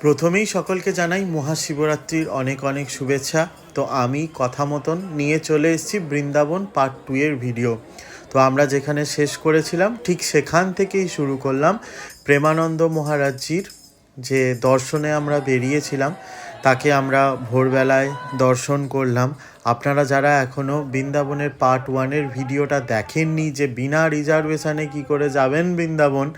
প্রথমেই সকলকে জানাই মহাশিবরাত্রির অনেক অনেক শুভেচ্ছা। তো আমি কথা মতন নিয়ে চলে এসেছি বৃন্দাবন পার্ট 2 এর ভিডিও। তো আমরা যেখানে শেষ করেছিলাম ঠিক সেখান থেকেই শুরু করলাম। প্রেমানন্দ মহারাজজির যে দর্শনে আমরা বেরিয়েছিলাম তাকে আমরা ভোরবেলায় দর্শন করলাম। আপনারা যারা এখনও বৃন্দাবনের পার্ট 1 ভিডিওটা দেখেননি, যে বিনা রিজার্ভেশনে কি করে যাবেন বৃন্দাবন,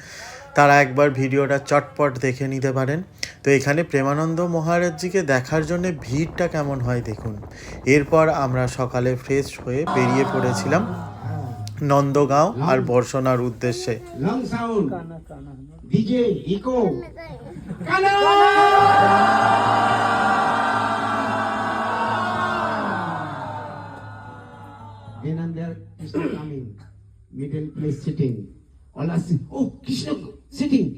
তারা একবার ভিডিওটা চটপট দেখে নিতে পারেন। তো এখানে প্রেমানন্দ মহারাজজিকে দেখার জন্য ভিড়টা কেমন হয় দেখুন। এরপর আমরা সকালে ফ্রেশ হয়ে বেরিয়ে পড়েছিলাম নন্দগাঁও আর বর্ষণার উদ্দেশ্যে। Middle place sitting. All are sitting. Oh, Krishna sitting.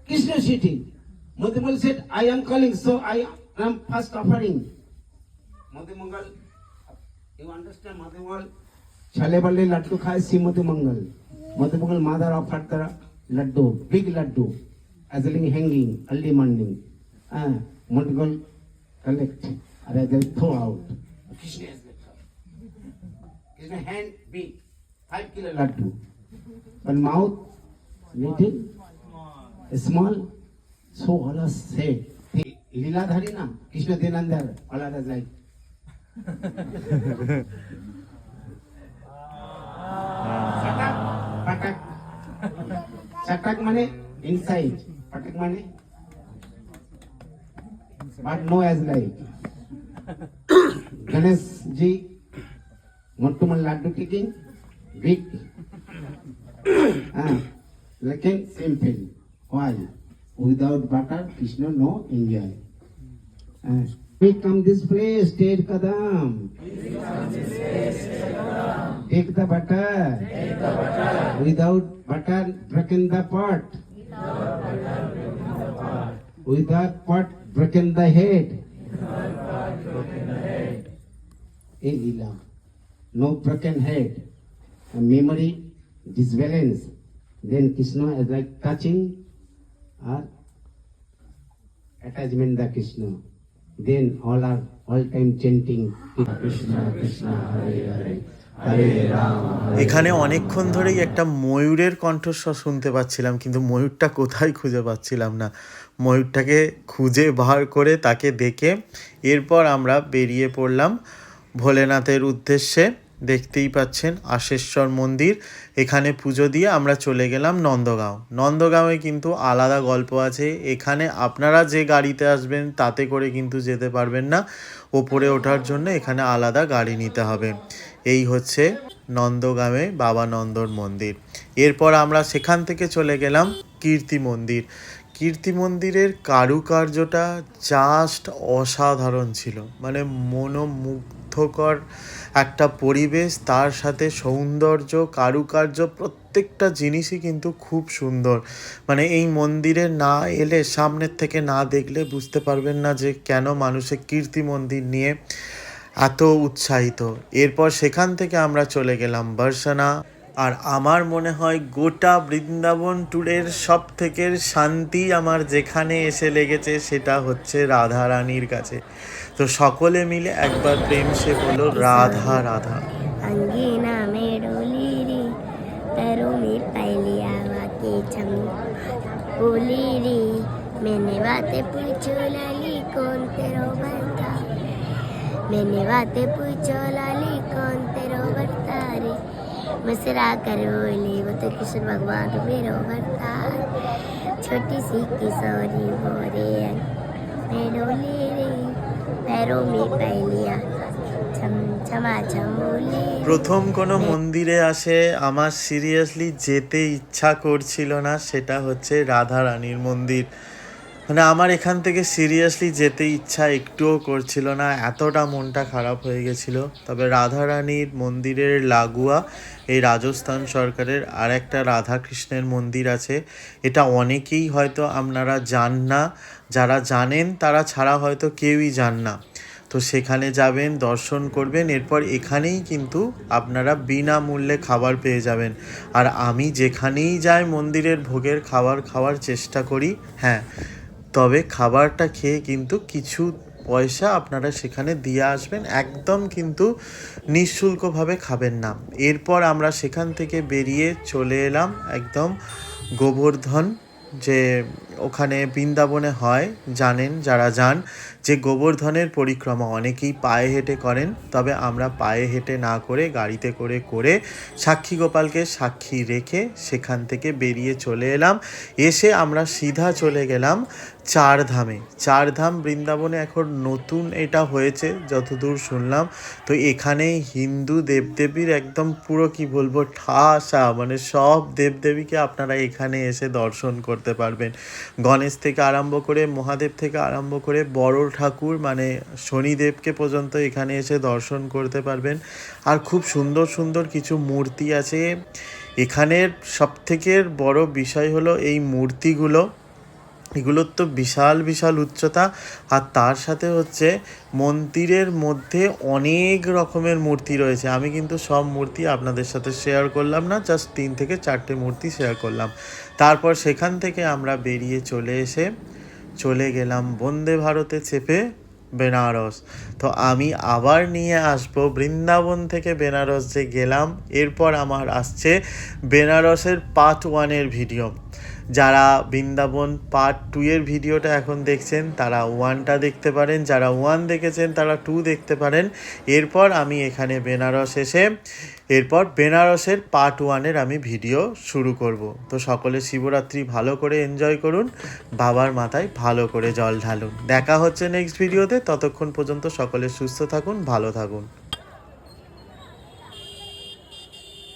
Krishna sitting. Madhumangal said, I am calling, so I am first offering. Madhumangal, you understand Madhumangal? Chale balle laddu khai si Madhumangal. Madhumangal mother offered the laddu, big laddu, as a hanging early morning. Madhumangal collect, and they throw out. Krishna has left. Krishna hand big. 5 kilo laddu, but mouth little, small. So Allah said, Lila Dhari na, Krishna Denandar, Allah is like. Satak, patak. Satak mane inside, patak mane, but no as like. Ganesh ji, Mottumal laddu taking. Big, looking simple. Why? Without butter, Krishna no enjoy. We come this place, take kadam. Take the butter. Without butter, broken the pot. Without pot, broken the head. A lila, no broken head. Memory disbalance, then Krishna is like touching or attachment the Krishna, then all time chanting Krishna Krishna Hare Hare Hare Rama। এখানে অনেকক্ষণ ধরেই একটা ময়ূরের কণ্ঠস্বর শুনতে পাচ্ছিলাম, কিন্তু ময়ূরটা কোথায় খুঁজে পাচ্ছিলাম না। ময়ূরটাকে খুঁজে বার করে তাকে দেখে এরপর আমরা বেরিয়ে পড়লাম ভোলেনাথের উদ্দেশ্যে। দেখতেই পাচ্ছেন আশেশ্বর মন্দির, এখানে পুজো দিয়ে আমরা চলে গেলাম নন্দগাঁও। নন্দগাঁওয়ে কিন্তু আলাদা গল্প আছে। এখানে আপনারা যে গাড়িতে আসবেন তাতে করে কিন্তু যেতে পারবেন না, ওপরে ওঠার জন্য এখানে আলাদা গাড়ি নিতে হবে। এই হচ্ছে নন্দগাঁওয়ে বাবা নন্দর মন্দির। এরপর আমরা সেখান থেকে চলে গেলাম কীর্তি মন্দির। কীর্তি মন্দিরের কারুকার্যটা জাস্ট অসাধারণ ছিল, মানে মনোমুগ্ধকর একটা পরিবেশ, তার সাথে সৌন্দর্য, কারুকার্য, প্রত্যেকটা জিনিসই কিন্তু খুব সুন্দর। মানে এই মন্দিরে না এলে, সামনের থেকে না দেখলে বুঝতে পারবেন না যে কেন মানুষের কীর্তি মন্দির নিয়ে এত উৎসাহিত। এরপর সেখান থেকে আমরা চলে গেলাম বর্ষণা। আর আমার মনে হয় গোটা বৃন্দাবন ট্যুরের সব থেকে শান্তি আমার যেখানে এসে লেগেছে সেটা হচ্ছে রাধা রানীর কাছে। তো সকলে মিলে একবার প্রেম সে বলো রাধা রাধা। अंगीना में डोली री, पैरों में पहलिया के छम बोली री, मैंने बातें पूछो लाली कौन तेरो बनता, मैंने बातें पूछो लाली कौन तेरो बनता रे, मसरा कर बोली वो तो कृष्ण भगवान मेरो बनता, छोटी सी किशोरी बोरे मैं डोली री, पैरों में पहलिया छम छमा छम बोली। প্রথম কোনো মন্দিরে আসে আমার সিরিয়াসলি যেতে ইচ্ছা করছিল না, সেটা হচ্ছে রাধা রানীর মন্দির। মানে আমার এখান থেকে সিরিয়াসলি যেতে ইচ্ছা একটুও করছিল না, এতটা মনটা খারাপ হয়ে গেছিল। তবে রাধা রানীর মন্দিরের লাগোয়া এই রাজস্থান সরকারের আর একটা রাধাকৃষ্ণের মন্দির আছে। এটা অনেকেই হয়তো আপনারা জান না, যারা জানেন তারা ছাড়া হয়তো কেউই জান না। তো সেখানে যাবেন, দর্শন করবেন, এরপর এখানেই কিন্তু আপনারা বিনামূল্যে খাবার পেয়ে যাবেন। আর আমি যেখানেই যাই মন্দিরের ভোগের খাবার খাওয়ার চেষ্টা করি। হ্যাঁ, তবে খাবারটা খেয়ে কিন্তু কিছু পয়সা আপনারা সেখানে দিয়ে আসবেন, একদম কিন্তু নিঃশুল্কভাবে খাবেন না। এরপর আমরা সেখান থেকে বেরিয়ে চলে এলাম একদম গোবর্ধন, যে ওখানে বৃন্দাবনে হয়, জানেন যারা যান যে গোবর্ধনের পরিক্রমা অনেকেই পায়ে হেঁটে করেন, তবে আমরা পায়ে হেঁটে না করে গাড়িতে করে করে সাক্ষী গোপালকে সাক্ষী রেখে সেখান থেকে বেরিয়ে চলে এলাম। এসে আমরা সিধা চলে গেলাম চারধামে। চারধাম বৃন্দাবনে এখন নতুন এটা হয়েছে যতদূর শুনলাম। তো এখানে হিন্দু দেবদেবীর একদম পুরো কি বলবো ঠাসা, মানে সব দেবদেবীকে আপনারা এখানে এসে দর্শন করতে পারবেন। গণেশ থেকে আরম্ভ করে মহাদেব থেকে আরম্ভ করে বড় ঠাকুর মানে শনিদেবকে পর্যন্ত এখানে এসে দর্শন করতে পারবেন। আর খুব সুন্দর সুন্দর কিছু মূর্তি আছে। এখানের সবথেকে বড় বিষয় হলো এই মূর্তিগুলো, এগুলোর তো বিশাল বিশাল উচ্চতা, আর তার সাথে হচ্ছে মন্দিরের মধ্যে অনেক রকমের মূর্তি রয়েছে। আমি কিন্তু সব মূর্তি আপনাদের সাথে শেয়ার করলাম না, জাস্ট 3 থেকে 4টে মূর্তি শেয়ার করলাম। তারপর সেখান থেকে আমরা বেরিয়ে চলে গেলাম বন্দে ভারতে চেপে বেনারস। তো আমি আবার নিয়ে আসবো বৃন্দাবন থেকে বেনারস যে গেলাম, এরপর আমার আসছে বেনারসের পার্ট 1-এর ভিডিও। যারা বৃন্দাবন পার্ট 2 এর ভিডিওটা এখন দেখছেন তারা 1টা দেখতে পারেন, যারা 1 দেখেছেন তারা 2 দেখতে পারেন। এরপর আমি এখানে বেনারস এসে এরপর বেনারসের পার্ট 1-এর আমি ভিডিও শুরু করব। তো সকলে শিবরাত্রি ভালো করে এনজয় করুন, বাবার মাথায় ভালো করে জল ঢালুন। দেখা হচ্ছে নেক্সট ভিডিওতে, ততক্ষণ পর্যন্ত সকলে সুস্থ থাকুন, ভালো থাকুন।